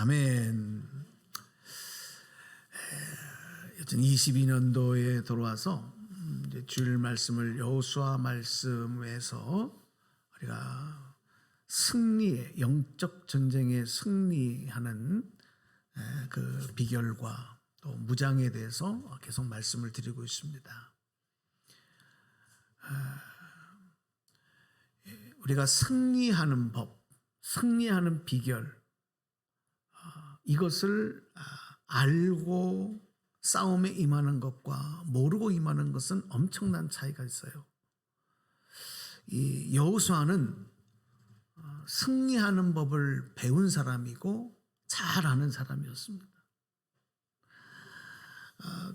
아멘. 여튼 22년도에 들어와서 이제 주일 말씀을 여호수아 말씀에서 우리가 승리의 영적 전쟁에 승리하는 그 비결과 또 무장에 대해서 계속 말씀을 드리고 있습니다. 우리가 승리하는 법, 승리하는 비결, 이것을 알고 싸움에 임하는 것과 모르고 임하는 것은 엄청난 차이가 있어요. 이 여호수아는 승리하는 법을 배운 사람이고 잘 아는 사람이었습니다.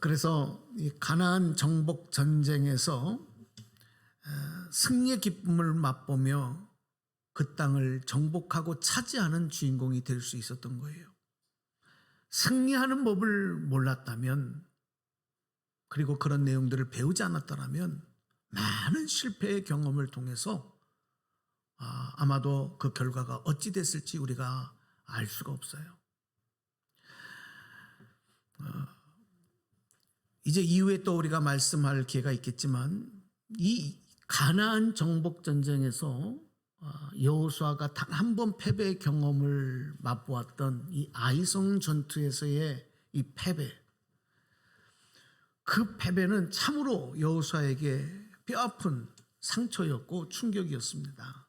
그래서 이 가나안 정복 전쟁에서 승리의 기쁨을 맛보며 그 땅을 정복하고 차지하는 주인공이 될 수 있었던 거예요. 승리하는 법을 몰랐다면, 그리고 그런 내용들을 배우지 않았더라면 많은 실패의 경험을 통해서 아마도 그 결과가 어찌 됐을지 우리가 알 수가 없어요. 이제 이후에 또 우리가 말씀할 기회가 있겠지만, 이 가나안 정복 전쟁에서 여호수아가 단 한 번 패배의 경험을 맛보았던 이 아이성 전투에서의 이 패배, 그 패배는 참으로 여호수아에게 뼈아픈 상처였고 충격이었습니다.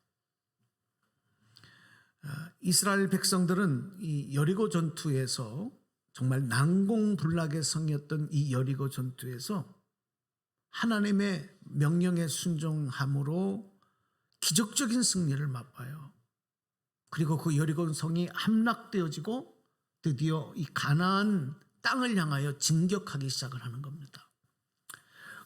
이스라엘 백성들은 이 여리고 전투에서, 정말 난공불락의 성이었던 이 여리고 전투에서 하나님의 명령에 순종함으로 기적적인 승리를 맛봐요. 그리고 그 여리고 성이 함락되어지고 드디어 이 가나안 땅을 향하여 진격하기 시작을 하는 겁니다.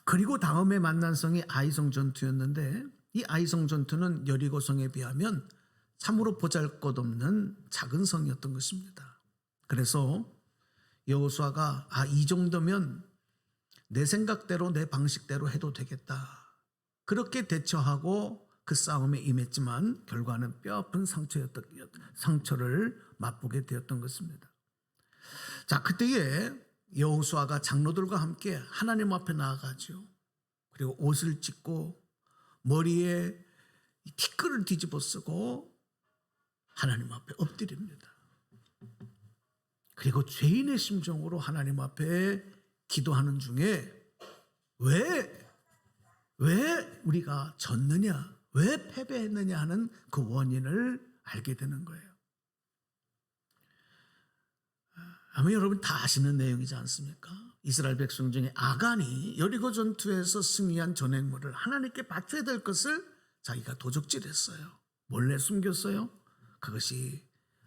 그리고 다음에 만난 성이 아이성 전투였는데, 이 아이성 전투는 여리고 성에 비하면 참으로 보잘것없는 작은 성이었던 것입니다. 그래서 여호수아가 이 정도면 내 생각대로 내 방식대로 해도 되겠다, 그렇게 대처하고 그 싸움에 임했지만 결과는 뼈아픈 상처를 맛보게 되었던 것입니다. 자, 그때에 여호수아가 장로들과 함께 하나님 앞에 나아가죠. 그리고 옷을 찢고 머리에 티끌을 뒤집어 쓰고 하나님 앞에 엎드립니다. 그리고 죄인의 심정으로 하나님 앞에 기도하는 중에 왜 우리가 졌느냐, 왜 패배했느냐 하는 그 원인을 알게 되는 거예요. 아마 여러분 다 아시는 내용이지 않습니까? 이스라엘 백성 중에 아간이 여리고 전투에서 승리한 전행물을 하나님께 바쳐야 될 것을 자기가 도적질했어요. 몰래 숨겼어요. 그것이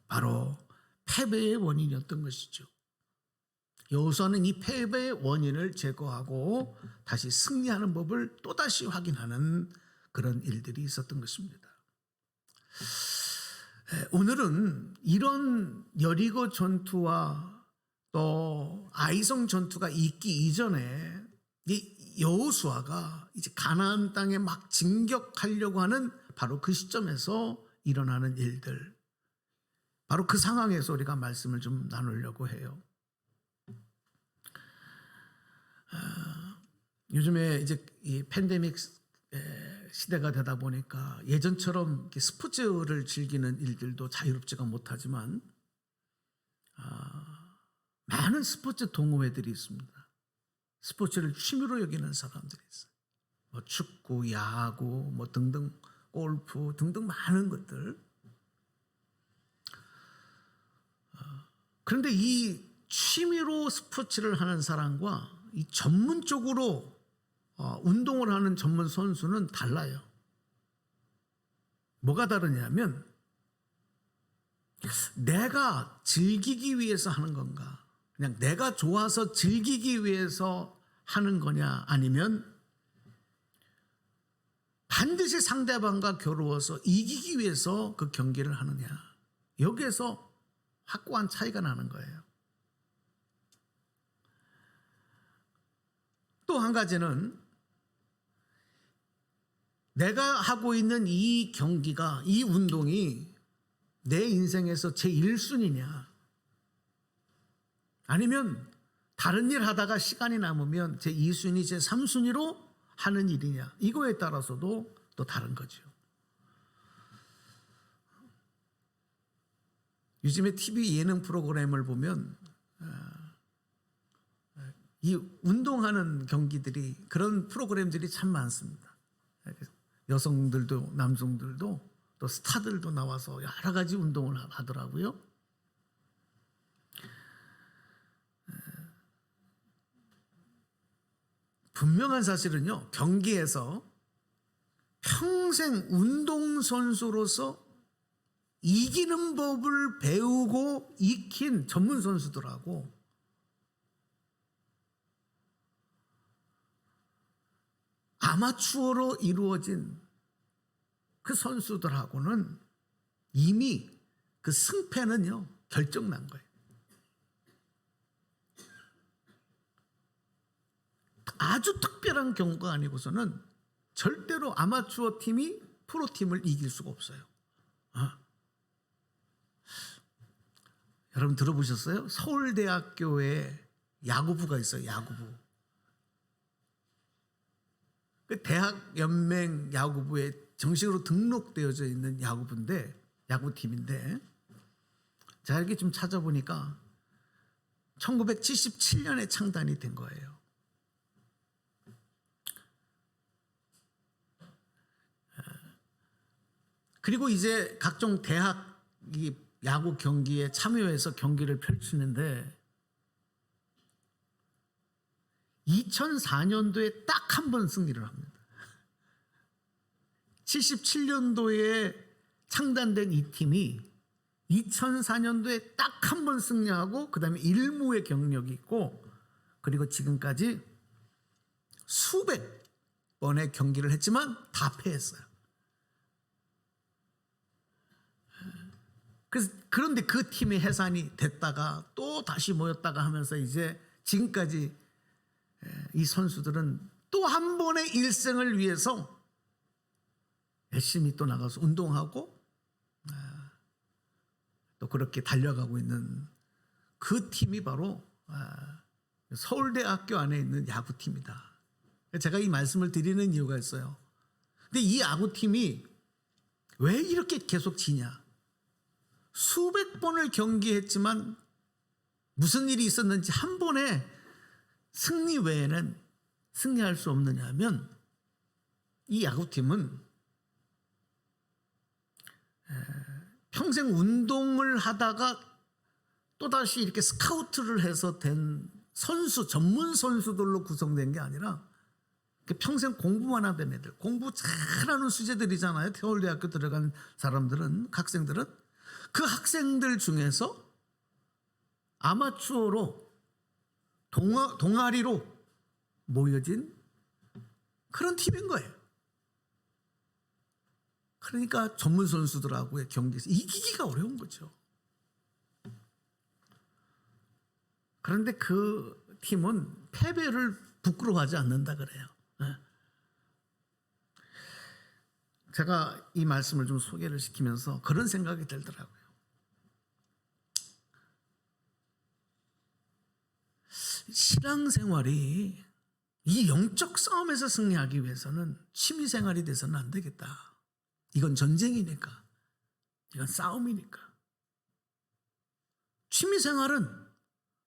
바로 패배의 원인이었던 것이죠. 여호수아는 이 패배의 원인을 제거하고 다시 승리하는 법을 또다시 확인하는 그런 일들이 있었던 것입니다. 오늘은 이런 여리고 전투와 또 아이성 전투가 있기 이전에 이 여호수아가 이제 가나안 땅에 막 진격하려고 하는 바로 그 시점에서 일어나는 일들, 바로 그 상황에서 우리가 말씀을 좀 나누려고 해요. 요즘에 이제 이 팬데믹 시대가 되다 보니까 예전처럼 스포츠를 즐기는 일들도 자유롭지가 못하지만 많은 스포츠 동호회들이 있습니다. 스포츠를 취미로 여기는 사람들이 있어요. 뭐 축구, 야구, 뭐 등등, 골프 등등 많은 것들. 그런데 이 취미로 스포츠를 하는 사람과 이 전문적으로 운동을 하는 전문 선수는 달라요. 뭐가 다르냐면, 내가 즐기기 위해서 하는 건가, 그냥 내가 좋아서 즐기기 위해서 하는 거냐, 아니면 반드시 상대방과 겨루어서 이기기 위해서 그 경기를 하느냐, 여기에서 확고한 차이가 나는 거예요. 또 한 가지는, 내가 하고 있는 이 경기가, 이 운동이 내 인생에서 제 1순위냐, 아니면 다른 일 하다가 시간이 남으면 제 2순위, 제 3순위로 하는 일이냐, 이거에 따라서도 또 다른 거죠. 요즘에 TV 예능 프로그램을 보면 이 운동하는 경기들이, 그런 프로그램들이 참 많습니다. 여성들도 남성들도 또 스타들도 나와서 여러 가지 운동을 하더라고요. 분명한 사실은요, 경기에서 평생 운동선수로서 이기는 법을 배우고 익힌 전문 선수들하고 아마추어로 이루어진 그 선수들하고는 이미 그 승패는요, 결정난 거예요. 아주 특별한 경우가 아니고서는 절대로 아마추어 팀이 프로팀을 이길 수가 없어요. 여러분 들어보셨어요? 서울대학교에 야구부가 있어요. 야구부. 그 대학연맹 야구부에 정식으로 등록되어져 있는 야구부인데, 야구팀인데, 제가 이렇게 좀 찾아보니까 1977년에 창단이 된 거예요. 그리고 이제 각종 대학 이 야구 경기에 참여해서 경기를 펼치는데 2004년도에 딱 한 번 승리를 합니다. 77년도에 창단된 이 팀이 2004년도에 딱 한 번 승리하고 그 다음에 일무의 경력이 있고, 그리고 지금까지 수백 번의 경기를 했지만 다 패했어요. 그런데 그 팀이 해산이 됐다가 또 다시 모였다가 하면서 이제 지금까지 이 선수들은 또 한 번의 일생을 위해서 열심히 또 나가서 운동하고 또 그렇게 달려가고 있는 그 팀이 바로 서울대학교 안에 있는 야구팀이다. 제가 이 말씀을 드리는 이유가 있어요. 근데 이 야구팀이 왜 이렇게 계속 지냐? 수백 번을 경기했지만 무슨 일이 있었는지 한 번에 승리 외에는 승리할 수 없느냐 하면, 이 야구팀은 평생 운동을 하다가 또다시 이렇게 스카우트를 해서 된 선수, 전문 선수들로 구성된 게 아니라 평생 공부만 하던 애들, 공부 잘하는 수재들이잖아요. 서울대학교 들어간 사람들은, 학생들은 그 학생들 중에서 아마추어로 동아리로 모여진 그런 팀인 거예요. 그러니까 전문 선수들하고의 경기에서 이기기가 어려운 거죠. 그런데 그 팀은 패배를 부끄러워하지 않는다 그래요. 제가 이 말씀을 좀 소개를 시키면서 그런 생각이 들더라고요. 신앙생활이 이 영적 싸움에서 승리하기 위해서는 취미생활이 돼서는 안 되겠다. 이건 전쟁이니까, 이건 싸움이니까. 취미생활은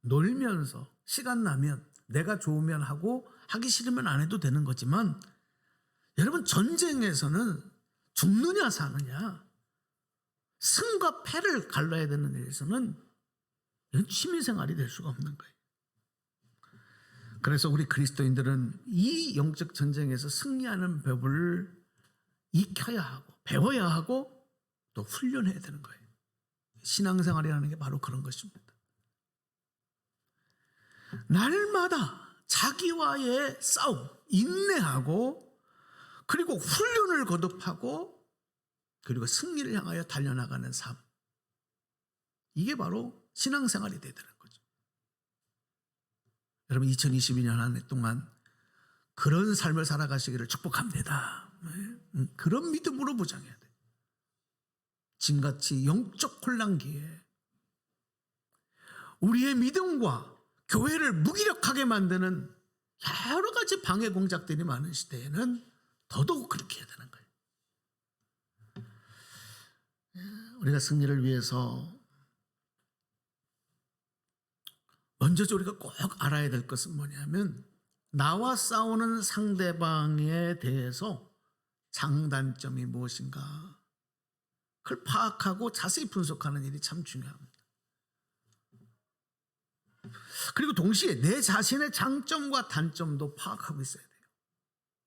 놀면서 시간 나면 내가 좋으면 하고 하기 싫으면 안 해도 되는 거지만, 여러분 전쟁에서는 죽느냐 사느냐, 승과 패를 갈라야 되는 일에서는 이건 취미생활이 될 수가 없는 거예요. 그래서 우리 그리스도인들은 이 영적 전쟁에서 승리하는 법을 익혀야 하고 배워야 하고 또 훈련해야 되는 거예요. 신앙생활이라는 게 바로 그런 것입니다. 날마다 자기와의 싸움, 인내하고, 그리고 훈련을 거듭하고, 그리고 승리를 향하여 달려나가는 삶. 이게 바로 신앙생활이 되야 되는 거죠. 여러분 2022년 한 해 동안 그런 삶을 살아가시기를 축복합니다. 그런 믿음으로 무장해야 돼요. 지금같이 영적 혼란기에 우리의 믿음과 교회를 무기력하게 만드는 여러 가지 방해 공작들이 많은 시대에는 더더욱 그렇게 해야 되는 거예요. 우리가 승리를 위해서 먼저 우리가 꼭 알아야 될 것은 뭐냐면 나와 싸우는 상대방에 대해서 장단점이 무엇인가 그걸 파악하고 자세히 분석하는 일이 참 중요합니다. 그리고 동시에 내 자신의 장점과 단점도 파악하고 있어야 돼요.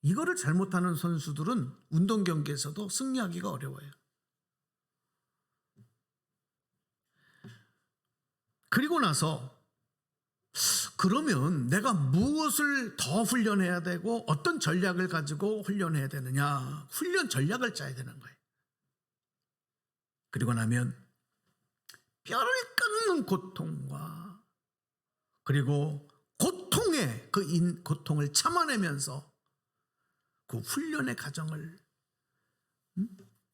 이거를 잘못하는 선수들은 운동 경기에서도 승리하기가 어려워요. 그리고 나서 그러면 내가 무엇을 더 훈련해야 되고 어떤 전략을 가지고 훈련해야 되느냐, 훈련 전략을 짜야 되는 거예요. 그리고 나면 뼈를 깎는 고통과 그리고 고통의 고통을 참아내면서 그 훈련의 과정을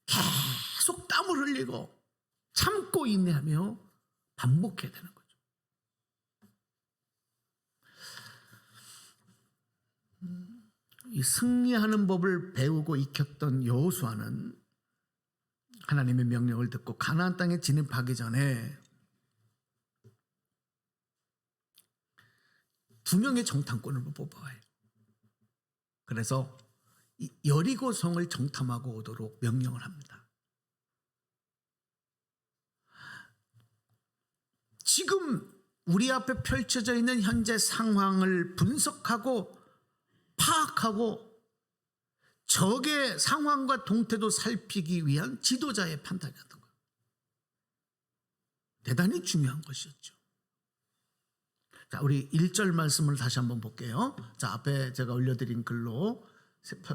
계속 땀을 흘리고 참고 인내하며 반복해야 되는 거죠. 이 승리하는 법을 배우고 익혔던 여호수아는 하나님의 명령을 듣고 가나안 땅에 진입하기 전에 2명의 정탐꾼을 뽑아와요. 그래서 여리고 성을 정탐하고 오도록 명령을 합니다. 지금 우리 앞에 펼쳐져 있는 현재 상황을 분석하고 파악하고 적의 상황과 동태도 살피기 위한 지도자의 판단이었던 거예요. 대단히 중요한 것이었죠. 자, 우리 1절 말씀을 다시 한번 볼게요. 자, 앞에 제가 올려드린 글로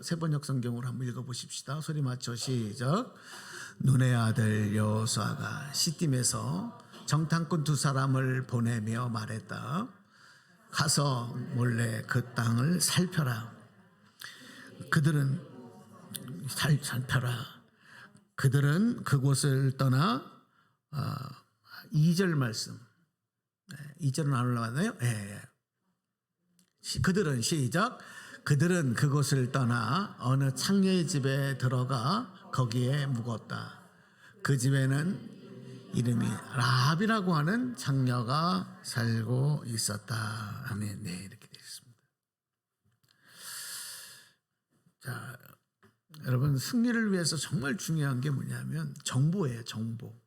세번역 성경으로 한번 읽어보십시다. 소리 맞춰 시작. 눈의 아들 여호수아가 시딤에서 정탐꾼 2사람을 보내며 말했다. 가서 몰래 그 땅을 살펴라. 그들은 그곳을 떠나 2절 말씀 2절은 안 올라왔나요? 예. 그들은 시작. 그들은 그곳을 떠나 어느 창녀의 집에 들어가 거기에 묵었다. 그 집에는 이름이 라합이라고 하는 창녀가 살고 있었다. 아멘. 네, 이렇게 되어 있습니다. 자, 여러분 승리를 위해서 정말 중요한 게 뭐냐면 정보예요. 정보.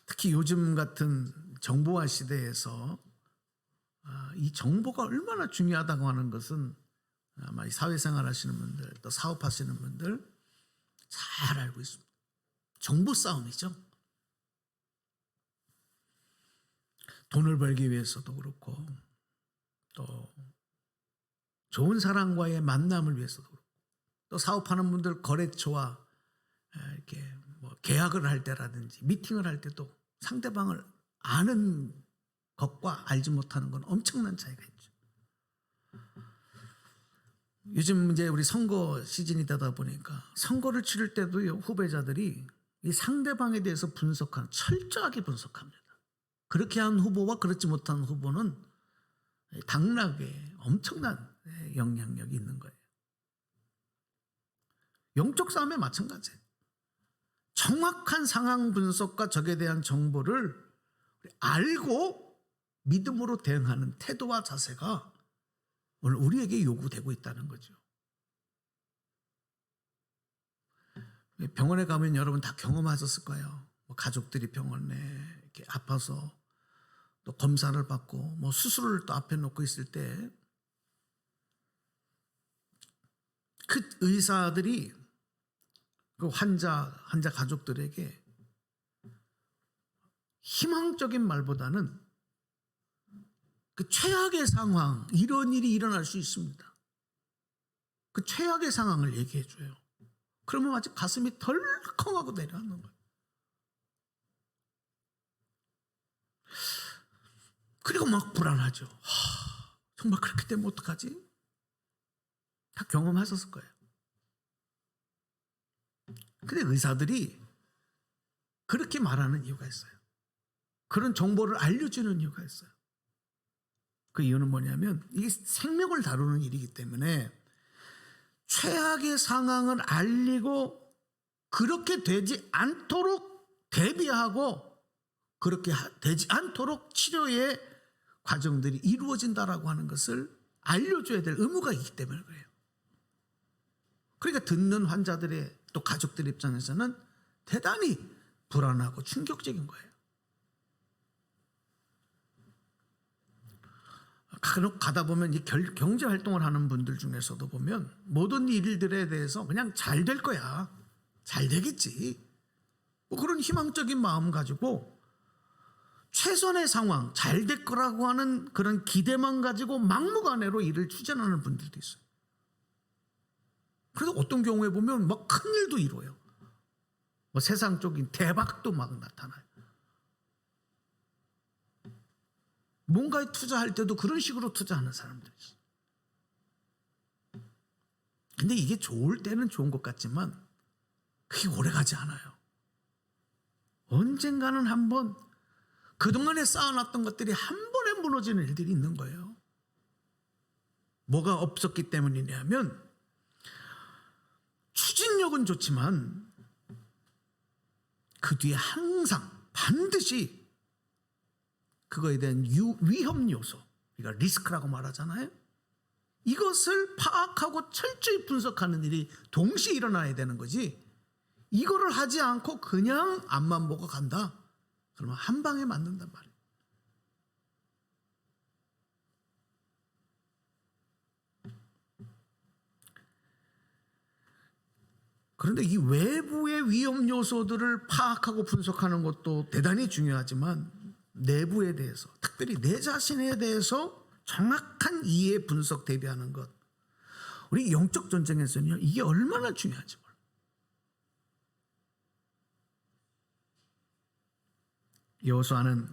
특히 요즘 같은 정보화 시대에서 이 정보가 얼마나 중요하다고 하는 것은 아마 사회생활 하시는 분들 또 사업하시는 분들 잘 알고 있습니다. 정보 싸움이죠. 돈을 벌기 위해서도 그렇고 또 좋은 사람과의 만남을 위해서도 그렇고 또 사업하는 분들 거래처와 이렇게 뭐 계약을 할 때라든지 미팅을 할 때도 상대방을 아는 것과 알지 못하는 건 엄청난 차이가 있죠. 요즘 이제 우리 선거 시즌이 되다 보니까 선거를 치를 때도요, 후보자들이 이 상대방에 대해서 철저하게 분석합니다. 그렇게 한 후보와 그렇지 못한 후보는 당락에 엄청난 영향력이 있는 거예요. 영적 싸움에 마찬가지예요. 정확한 상황 분석과 적에 대한 정보를 알고 믿음으로 대응하는 태도와 자세가 오늘 우리에게 요구되고 있다는 거죠. 병원에 가면 여러분 다 경험하셨을 거예요. 뭐 가족들이 병원에 이렇게 아파서 또 검사를 받고 뭐 수술을 또 앞에 놓고 있을 때 그 의사들이 그 환자 가족들에게 희망적인 말보다는 그 최악의 상황, 이런 일이 일어날 수 있습니다. 그 최악의 상황을 얘기해 줘요. 그러면 아직 가슴이 덜컹하고 내려앉는 거예요. 그리고 막 불안하죠. 정말 그렇게 되면 어떡하지? 다 경험하셨을 거예요. 근데 의사들이 그렇게 말하는 이유가 있어요. 그런 정보를 알려주는 이유가 있어요. 그 이유는 뭐냐면 이게 생명을 다루는 일이기 때문에 최악의 상황을 알리고 그렇게 되지 않도록 대비하고 그렇게 되지 않도록 치료의 과정들이 이루어진다라고 하는 것을 알려줘야 될 의무가 있기 때문에 그래요. 그러니까 듣는 환자들의 또 가족들 입장에서는 대단히 불안하고 충격적인 거예요. 가다 보면 이 경제 활동을 하는 분들 중에서도 보면 모든 일들에 대해서 그냥 잘 될 거야, 잘 되겠지, 뭐 그런 희망적인 마음 가지고 최선의 상황, 잘 될 거라고 하는 그런 기대만 가지고 막무가내로 일을 추진하는 분들도 있어요. 그래서 어떤 경우에 보면 막 큰일도 이뤄요. 뭐 세상적인 대박도 막 나타나요. 뭔가에 투자할 때도 그런 식으로 투자하는 사람들이 있어요. 근데 이게 좋을 때는 좋은 것 같지만 그게 오래가지 않아요. 언젠가는 한번 그동안에 쌓아놨던 것들이 한 번에 무너지는 일들이 있는 거예요. 뭐가 없었기 때문이냐면 추진력은 좋지만 그 뒤에 항상 반드시 그거에 대한 위험 요소, 그러니까 리스크라고 말하잖아요. 이것을 파악하고 철저히 분석하는 일이 동시에 일어나야 되는 거지, 이거를 하지 않고 그냥 앞만 보고 간다, 그러면 한 방에 맞는단 말이에요. 그런데 이 외부의 위험 요소들을 파악하고 분석하는 것도 대단히 중요하지만 내부에 대해서, 특별히 내 자신에 대해서 정확한 이해, 분석, 대비하는 것, 우리 영적 전쟁에서는요 이게 얼마나 중요한지 몰라요. 여호수아는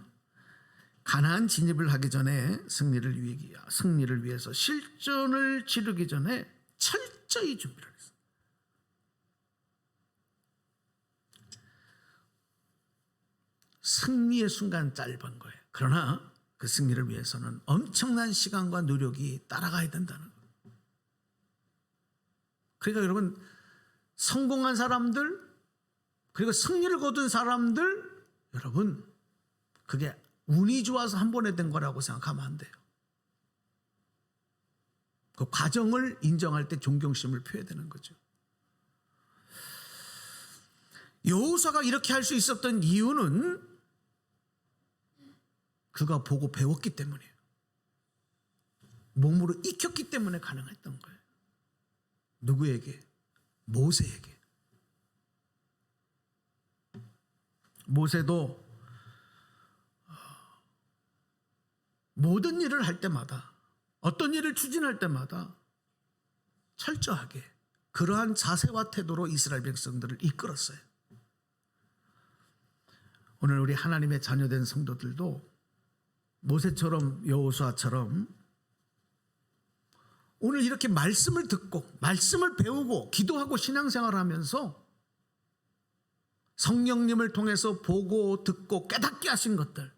가나안 진입을 하기 전에 승리를 위해서 실전을 치르기 전에 철저히 준비를 했어요. 승리의 순간 짧은 거예요. 그러나 그 승리를 위해서는 엄청난 시간과 노력이 따라가야 된다는 거예요. 그러니까 여러분, 성공한 사람들, 그리고 승리를 거둔 사람들, 여러분, 그게 운이 좋아서 한 번에 된 거라고 생각하면 안 돼요. 그 과정을 인정할 때 존경심을 표해야 되는 거죠. 여호수아가 이렇게 할 수 있었던 이유는 그가 보고 배웠기 때문이에요. 몸으로 익혔기 때문에 가능했던 거예요. 누구에게? 모세에게. 모세도 모든 일을 할 때마다, 어떤 일을 추진할 때마다 철저하게 그러한 자세와 태도로 이스라엘 백성들을 이끌었어요. 오늘 우리 하나님의 자녀된 성도들도 모세처럼 여호수아처럼 오늘 이렇게 말씀을 듣고 말씀을 배우고 기도하고 신앙생활을 하면서 성령님을 통해서 보고 듣고 깨닫게 하신 것들,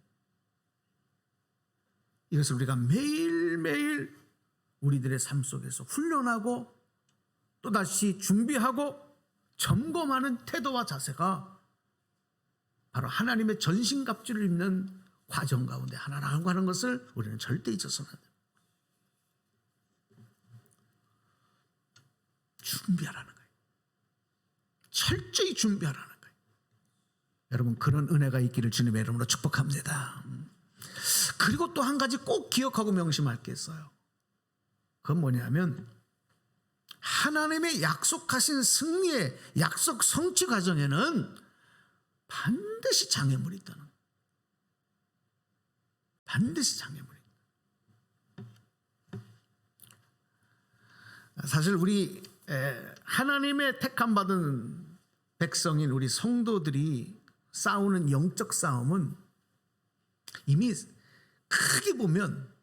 이것을 우리가 매일매일 우리들의 삶 속에서 훈련하고 또다시 준비하고 점검하는 태도와 자세가 바로 하나님의 전신갑주를 입는 과정 가운데 하나라고 하는 것을 우리는 절대 잊어서는 안 됩니다. 준비하라는 거예요. 철저히 준비하라는 거예요. 여러분, 그런 은혜가 있기를 주님의 이름으로 축복합니다. 그리고 또 한 가지 꼭 기억하고 명심할 게 있어요. 그건 뭐냐면 하나님의 약속하신 승리의 약속 성취 과정에는 반드시 장애물이 있다는 거예요. 반드시 장애물이 있다. 사실 우리 하나님의 택함 받은 백성인 우리 성도들이 싸우는 영적 싸움은 이미 크게 보면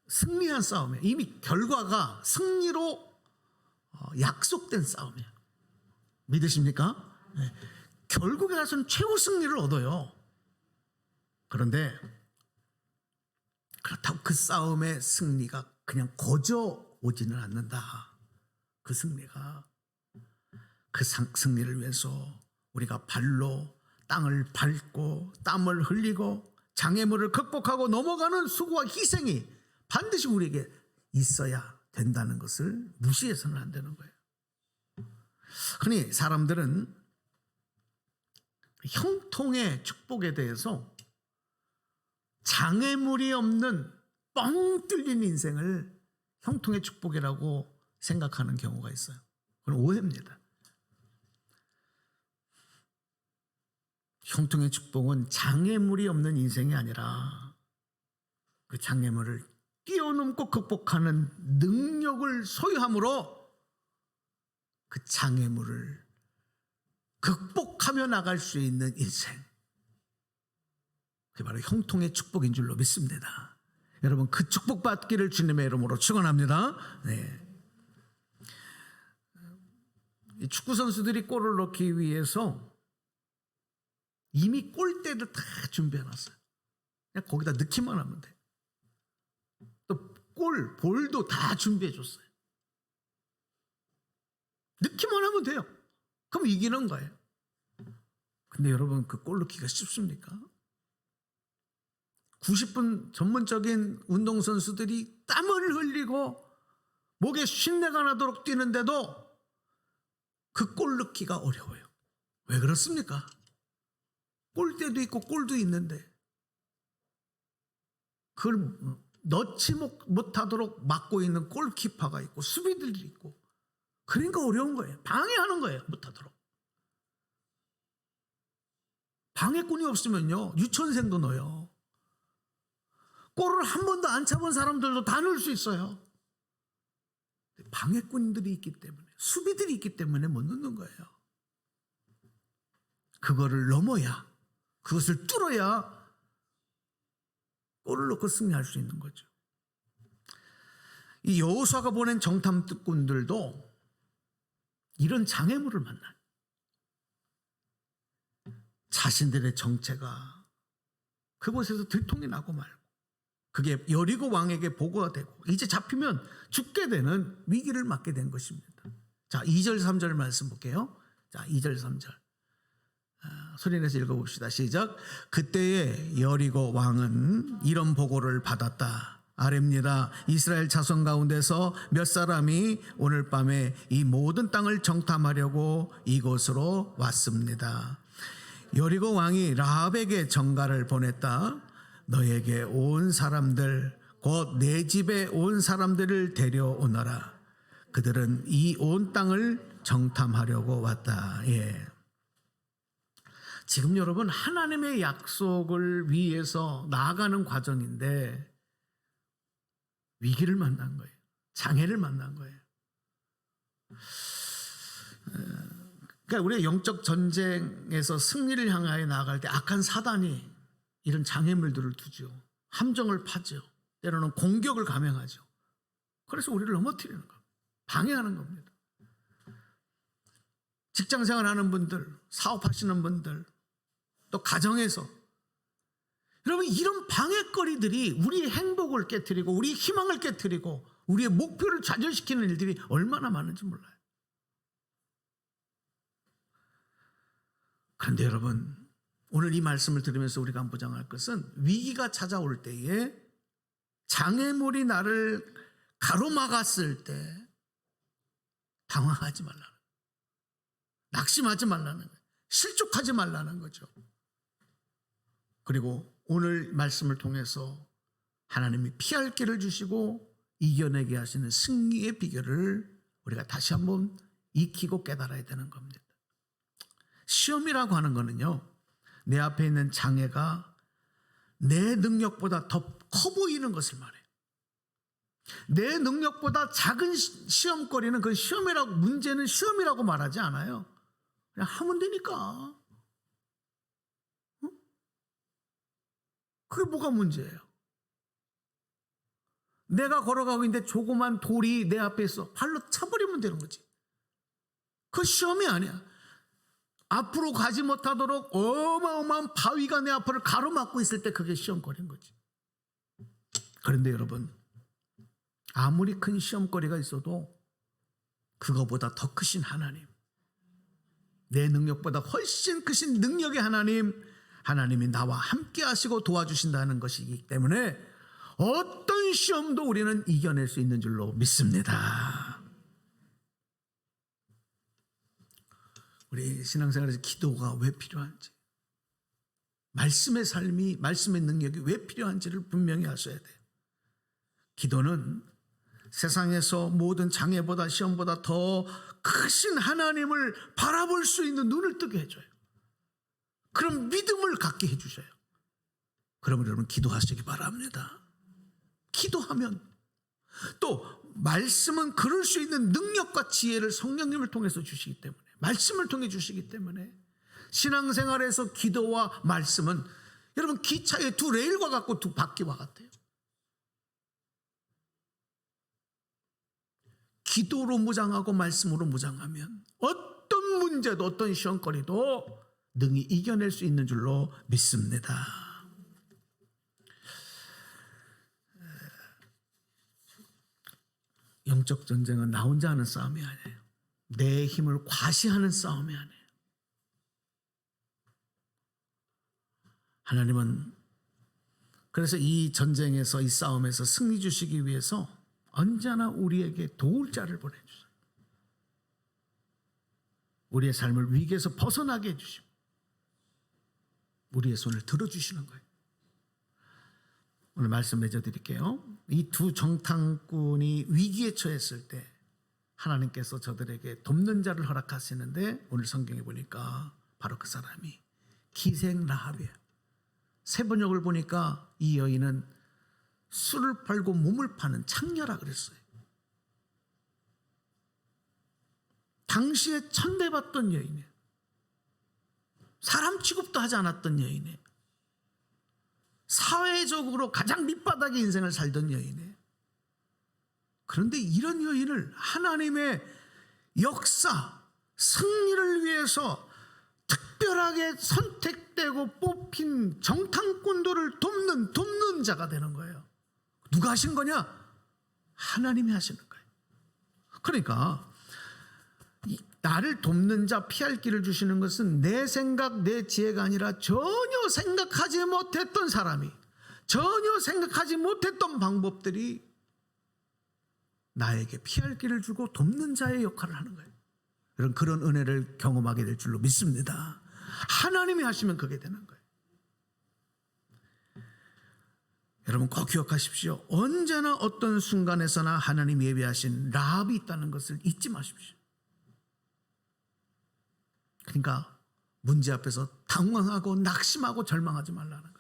승리한 싸움이에요. 이미 결과가 승리로 약속된 싸움이에요. 믿으십니까? 네. 결국에 가서는 최고 승리를 얻어요. 그런데 그렇다고 그 싸움의 승리가 그냥 거저 오지는 않는다. 그 승리가 그 승리를 위해서 우리가 발로 땅을 밟고 땀을 흘리고 장애물을 극복하고 넘어가는 수고와 희생이 반드시 우리에게 있어야 된다는 것을 무시해서는 안 되는 거예요. 흔히 사람들은 형통의 축복에 대해서 장애물이 없는 뻥 뚫린 인생을 형통의 축복이라고 생각하는 경우가 있어요. 그건 오해입니다. 형통의 축복은 장애물이 없는 인생이 아니라 그 장애물을 뛰어넘고 극복하는 능력을 소유함으로 그 장애물을 극복하며 나갈 수 있는 인생, 그게 바로 형통의 축복인 줄로 믿습니다. 여러분, 그 축복받기를 주님의 이름으로 축원합니다. 네. 축구 선수들이 골을 넣기 위해서 이미 골대를 다 준비해놨어요. 그냥 거기다 넣기만 하면 돼. 또 볼도 다 준비해줬어요. 넣기만 하면 돼요. 그럼 이기는 거예요. 근데 여러분, 그 골 넣기가 쉽습니까? 90분 전문적인 운동선수들이 땀을 흘리고 목에 쉰내가 나도록 뛰는데도 그 골 넣기가 어려워요. 왜 그렇습니까? 골대도 있고 골도 있는데 그걸 넣지 못하도록 막고 있는 골키퍼가 있고 수비들이 있고, 그러니까 어려운 거예요. 방해하는 거예요. 못하도록. 방해꾼이 없으면요, 유치원생도 넣어요. 골을 한 번도 안 차본 사람들도 다 넣을 수 있어요. 방해꾼들이 있기 때문에, 수비들이 있기 때문에 못 넣는 거예요. 그거를 넘어야, 그것을 뚫어야 골을 넣고 승리할 수 있는 거죠. 이 여호수아가 보낸 정탐꾼들도 이런 장애물을 만나요. 자신들의 정체가 그곳에서 들통이 나고 말고, 그게 여리고 왕에게 보고가 되고 이제 잡히면 죽게 되는 위기를 맞게 된 것입니다. 자, 2절 3절 말씀 볼게요. 자, 2절 3절 소리내서 읽어봅시다. 시작. 그때에 여리고 왕은 이런 보고를 받았다. 아뢰입니다. 이스라엘 자손 가운데서 몇 사람이 오늘 밤에 이 모든 땅을 정탐하려고 이곳으로 왔습니다. 여리고 왕이 라합에게 전가를 보냈다. 너에게 온 사람들, 곧 내 집에 온 사람들을 데려오너라. 그들은 이 온 땅을 정탐하려고 왔다. 예. 지금 여러분, 하나님의 약속을 위해서 나아가는 과정인데 위기를 만난 거예요. 장애를 만난 거예요. 그러니까 우리가 영적 전쟁에서 승리를 향하여 나아갈 때 악한 사단이 이런 장애물들을 두죠. 함정을 파죠. 때로는 공격을 감행하죠. 그래서 우리를 넘어뜨리는 겁니다. 방해하는 겁니다. 직장생활 하는 분들, 사업하시는 분들, 또 가정에서, 여러분, 이런 방해거리들이 우리의 행복을 깨트리고 우리의 희망을 깨트리고 우리의 목표를 좌절시키는 일들이 얼마나 많은지 몰라요. 그런데 여러분, 오늘 이 말씀을 들으면서 우리가 보장할 것은, 위기가 찾아올 때에 장애물이 나를 가로막았을 때 당황하지 말라는 거예요. 낙심하지 말라는 거예요. 실족하지 말라는 거죠. 그리고 오늘 말씀을 통해서 하나님이 피할 길을 주시고 이겨내게 하시는 승리의 비결을 우리가 다시 한번 익히고 깨달아야 되는 겁니다. 시험이라고 하는 거는요, 내 앞에 있는 장애가 내 능력보다 더 커 보이는 것을 말해요. 내 능력보다 작은 시험거리는 그 시험이라고, 문제는 시험이라고 말하지 않아요. 그냥 하면 되니까. 그게 뭐가 문제예요? 내가 걸어가고 있는데 조그만 돌이 내 앞에 있어. 발로 차버리면 되는 거지. 그 시험이 아니야. 앞으로 가지 못하도록 어마어마한 바위가 내 앞을 가로막고 있을 때 그게 시험거리인 거지. 그런데 여러분, 아무리 큰 시험거리가 있어도 그거보다 더 크신 하나님, 내 능력보다 훨씬 크신 능력의 하나님이 나와 함께 하시고 도와주신다는 것이기 때문에 어떤 시험도 우리는 이겨낼 수 있는 줄로 믿습니다. 우리 신앙생활에서 기도가 왜 필요한지, 말씀의 삶이, 말씀의 능력이 왜 필요한지를 분명히 아셔야 돼요. 기도는 세상에서 모든 장애보다 시험보다 더 크신 하나님을 바라볼 수 있는 눈을 뜨게 해줘요. 그런 믿음을 갖게 해주셔요. 그러면 여러분 기도하시기 바랍니다. 기도하면 또 말씀은 그럴 수 있는 능력과 지혜를 성령님을 통해서 주시기 때문에, 말씀을 통해 주시기 때문에 신앙생활에서 기도와 말씀은 여러분 기차의 두 레일과 같고 두 바퀴와 같아요. 기도로 무장하고 말씀으로 무장하면 어떤 문제도 어떤 시험거리도 능히 이겨낼 수 있는 줄로 믿습니다. 영적 전쟁은 나 혼자 하는 싸움이 아니에요. 내 힘을 과시하는 싸움이 아니에요. 하나님은 그래서 이 전쟁에서, 이 싸움에서 승리 주시기 위해서 언제나 우리에게 도울 자를 보내주셔요. 우리의 삶을 위기에서 벗어나게 해주시고 우리의 손을 들어주시는 거예요. 오늘 말씀 맺어드릴게요. 이 두 정탐꾼이 위기에 처했을 때 하나님께서 저들에게 돕는 자를 허락하시는데 오늘 성경에 보니까 바로 그 사람이 기생 라합이에요. 세번역을 보니까 이 여인은 술을 팔고 몸을 파는 창녀라 그랬어요. 당시에 천대받던 여인이에요. 사람 취급도 하지 않았던 여인이에요. 사회적으로 가장 밑바닥의 인생을 살던 여인이에요. 그런데 이런 여인을 하나님의 역사, 승리를 위해서 특별하게 선택되고 뽑힌 정탐꾼들을 돕는 자가 되는 거예요. 누가 하신 거냐? 하나님이 하시는 거예요. 그러니까 나를 돕는 자, 피할 길을 주시는 것은 내 생각, 내 지혜가 아니라 전혀 생각하지 못했던 사람이, 전혀 생각하지 못했던 방법들이 나에게 피할 길을 주고 돕는 자의 역할을 하는 거예요. 그런 은혜를 경험하게 될 줄로 믿습니다. 하나님이 하시면 그게 되는 거예요. 여러분 꼭 기억하십시오. 언제나 어떤 순간에서나 하나님이 예비하신 라합이 있다는 것을 잊지 마십시오. 그러니까 문제 앞에서 당황하고 낙심하고 절망하지 말라는 거예요.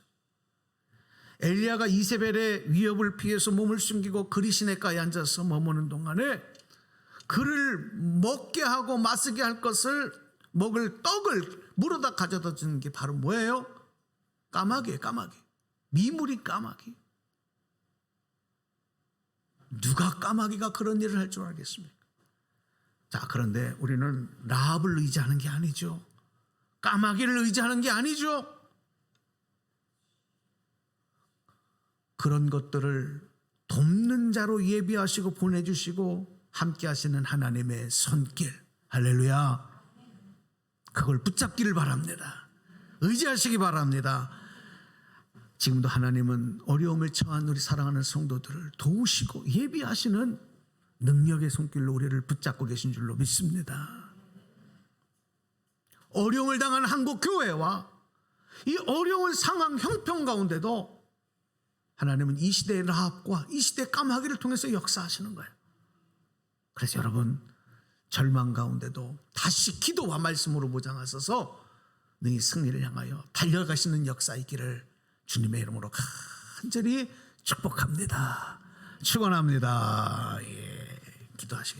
엘리야가 이세벨의 위협을 피해서 몸을 숨기고 그리 시냇가에 앉아서 머무는 동안에 그를 먹게 하고 마시게 할 것을, 먹을 떡을 물어다 가져다 주는 게 바로 뭐예요? 까마귀예요. 까마귀. 미물이 까마귀. 누가 까마귀가 그런 일을 할 줄 알겠습니까? 자, 그런데 우리는 라합을 의지하는 게 아니죠. 까마귀를 의지하는 게 아니죠. 그런 것들을 돕는 자로 예비하시고 보내주시고 함께 하시는 하나님의 손길, 할렐루야, 그걸 붙잡기를 바랍니다. 의지하시기 바랍니다. 지금도 하나님은 어려움을 처한 우리 사랑하는 성도들을 도우시고 예비하시는 능력의 손길로 우리를 붙잡고 계신 줄로 믿습니다. 어려움을 당한 한국 교회와 이 어려운 상황 형편 가운데도 하나님은 이 시대의 라합과 이 시대의 까마귀를 통해서 역사하시는 거예요. 그래서 여러분 절망 가운데도 다시 기도와 말씀으로 무장하셔서 능히 승리를 향하여 달려가시는 역사 있기를 주님의 이름으로 간절히 축복합니다. 축원합니다. 기도하시겠습니다.